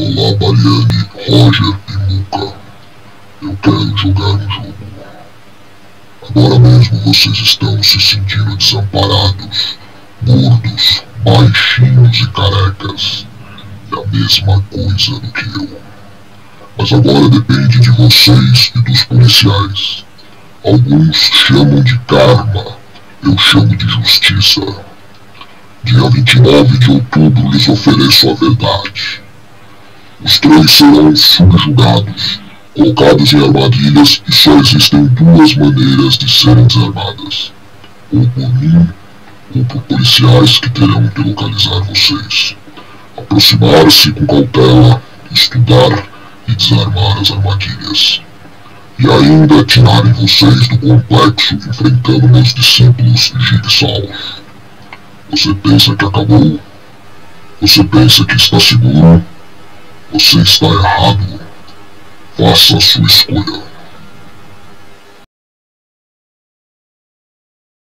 Olá, Bariane, Roger e Muka. Eu quero jogar um jogo. Agora mesmo vocês estão se sentindo desamparados, gordos, baixinhos e carecas. É a mesma coisa do que eu. Mas agora depende de vocês e dos policiais. Alguns chamam de karma, eu chamo de justiça. Dia 29 de outubro lhes ofereço a verdade. Os três serão subjugados, colocados em armadilhas, e só existem duas maneiras de serem desarmadas. Ou por mim, ou por policiais que terão que localizar vocês. Aproximar-se com cautela, estudar e desarmar as armadilhas. E ainda tirarem vocês do complexo enfrentando meus discípulos Jigsaw. Você pensa que acabou? Você pensa que está seguro? Você está errado. Faça a sua escolha.